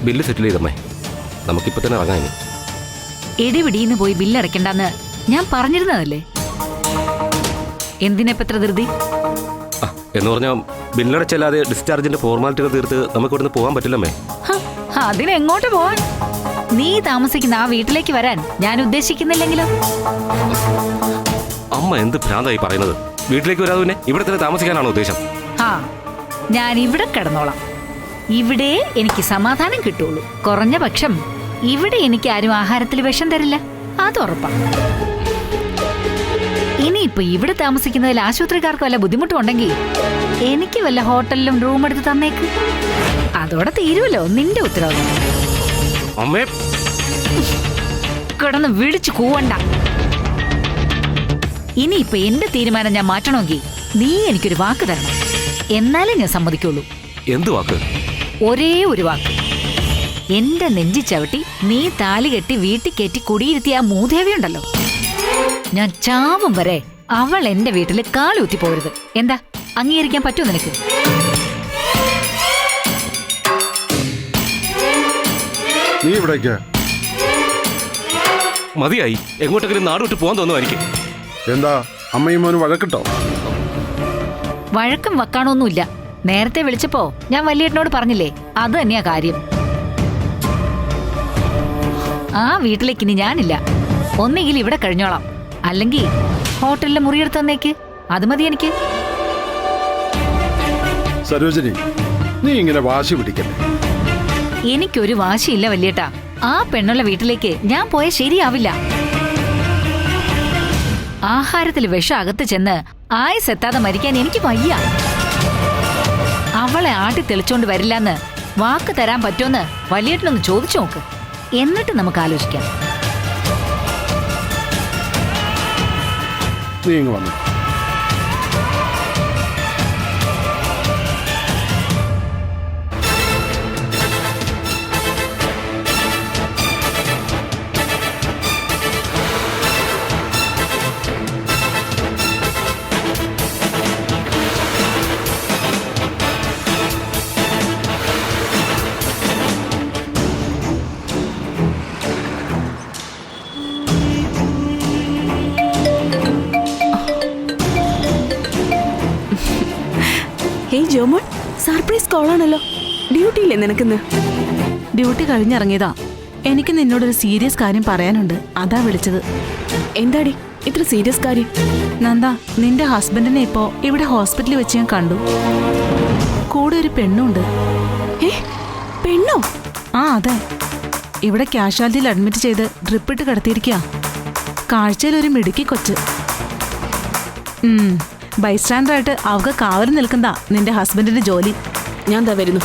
Bill സെറ്റിൽ ചെയ്തമ്മേ. നമുക്കിപ്പോൾ തന്നെ ഇറങ്ങാം. ഇനി ഇടിപിടിന്ന് പോയി ബില്ലടയ്ക്കണ്ടെന്ന് ഞാൻ പറഞ്ഞിരുന്നതല്ലേ? എന്തിനെപ്പത്ര ധൃതി? എന്ന് പറഞ്ഞാൽ ബില്ലടച്ചല്ലാതെ ഡിസ്ചാർജിന്റെ ഫോർമാലിറ്റികൾ തീർത്ത് നമുക്ക് ഇവിടുന്ന് പോകാൻ പറ്റില്ലമ്മേ. അതിനെങ്ങോട്ട് പോവാൻ? നീ താമസിക്കുന്ന ആ വീട്ടിലേക്ക് വരാൻ ഞാൻ ഉദ്ദേശിക്കുന്നില്ലെങ്കിലോ? അമ്മ എന്ത് ഭ്രാന്തായി പറയുന്നത്? വീട്ടിലേക്ക് വരാതെ പിന്നെ ഇവിടെ തന്നെ താമസിക്കാനാണോ ഉദ്ദേശം? ഞാൻ ഇവിടെ കിടന്നോളാം. ഇവിടെ എനിക്ക് സമാധാനം കിട്ടുള്ളൂ. കുറഞ്ഞ പക്ഷം ഇവിടെ എനിക്ക് ആരും ആഹാരത്തിൽ വിഷം തരില്ല, അത് ഉറപ്പാണ്. ഇനിയിപ്പോ ഇവിടെ താമസിക്കുന്നതിൽ ആശുപത്രിക്കാർക്ക് വല്ല ബുദ്ധിമുട്ടുണ്ടെങ്കിൽ എനിക്ക് വല്ല ഹോട്ടലിലും റൂം എടുത്ത് തന്നേക്ക്. അതോടെ തീരുമല്ലോ നിന്റെ ഉത്തരവാദിത്വം. അമ്മേ, കിടന്ന് വിളിച്ചു കൂവണ്ട. ഇനിയിപ്പൊ എന്റെ തീരുമാനം ഞാൻ മാറ്റണമെങ്കിൽ നീ എനിക്കൊരു വാക്ക് തരണം. എന്നാലേ ഞാൻ സമ്മതിക്കുള്ളൂ. എന്ത് വാക്ക്? ഒരേ ഒരു വാക്ക്. എന്റെ നെഞ്ചി ചവിട്ടി നീ താലി കെട്ടി വീട്ടിൽ കയറ്റി കുടിയിരുത്തിയ ആ മൂദേവി ഉണ്ടല്ലോ, ഞാൻ ചാവും വരെ അവൾ എന്റെ വീട്ടിൽ കാലൂത്തി പോരുത്. എന്താ, അംഗീകരിക്കാൻ പറ്റുമോ നിനക്ക്? നീ ഇവിടേക്ക് മതിയായി. എങ്ങോട്ടെങ്കിലും നാട് വിട്ട് പോകാൻ തോന്നുമായിരിക്കും. എന്താ അമ്മയും മോനും വഴക്കിട്ടോ? വഴക്കും വക്കാണൊന്നുമില്ല. നേരത്തെ വിളിച്ചപ്പോ ഞാൻ വലിയേട്ടനോട് പറഞ്ഞില്ലേ, അത് തന്നെയാ കാര്യം. ആ വീട്ടിലേക്ക് ഇനി ഞാനില്ല. ഒന്നെങ്കിൽ ഇവിടെ കഴിഞ്ഞോളാം, അല്ലെങ്കിൽ ഹോട്ടലിലെ മുറിയെടുത്ത് തന്നേക്ക്. അത് മതി എനിക്ക്. സരോജിനി, നീ ഇങ്ങനെ വാശി പിടിക്കല്ലേ. എനിക്കൊരു വാശിയില്ല വല്യേട്ടാ. ആ പെണ്ണുള്ള വീട്ടിലേക്ക് ഞാൻ പോയ ശരിയാവില്ല. ആഹാരത്തിൽ വിഷം അകത്ത് ചെന്ന് ആയുസെത്താതെ മരിക്കാൻ എനിക്ക് വയ്യ. അവളെ ആട്ടി തെളിച്ചോണ്ട് വരില്ലെന്ന് വാക്ക് തരാൻ പറ്റുമെന്ന് വലിയേട്ടനൊന്ന് ചോദിച്ചു നോക്ക്. എന്നിട്ട് നമുക്ക് ആലോചിക്കാം. നീ ഇങ്ങ് വന്നു. ഹേയ് ജോമോൻ, സർപ്രൈസ് കോളാണല്ലോ. ഡ്യൂട്ടിയില്ലേ നിനക്കിന്ന്? ഡ്യൂട്ടി കഴിഞ്ഞിറങ്ങിയതാ. എനിക്ക് നിന്നോടൊരു സീരിയസ് കാര്യം പറയാനുണ്ട്, അതാ വിളിച്ചത്. എന്താടി ഇത്ര സീരിയസ് കാര്യം? നന്ദ, നിന്റെ ഹസ്ബൻഡിനെ ഇപ്പോ ഇവിടെ ഹോസ്പിറ്റലിൽ വെച്ച് ഞാൻ കണ്ടു. കൂടെ ഒരു പെണ്ണുണ്ട്. പെണ്ണോ? ആ അതെ, ഇവിടെ കാഷ്വാലിറ്റിയിൽ അഡ്മിറ്റ് ചെയ്ത് ഡ്രിപ്പിട്ട് കിടത്തിയിരിക്കുക. കാഴ്ചയിലൊരു മിടുക്കി കൊച്ച്. ബൈസ്റ്റാൻഡറായിട്ട് അവർക്ക് കാവൽ നിൽക്കുന്നതാ നിന്റെ ഹസ്ബൻഡിന്റെ ജോലി. ഞാൻ ദാ വരുന്നു.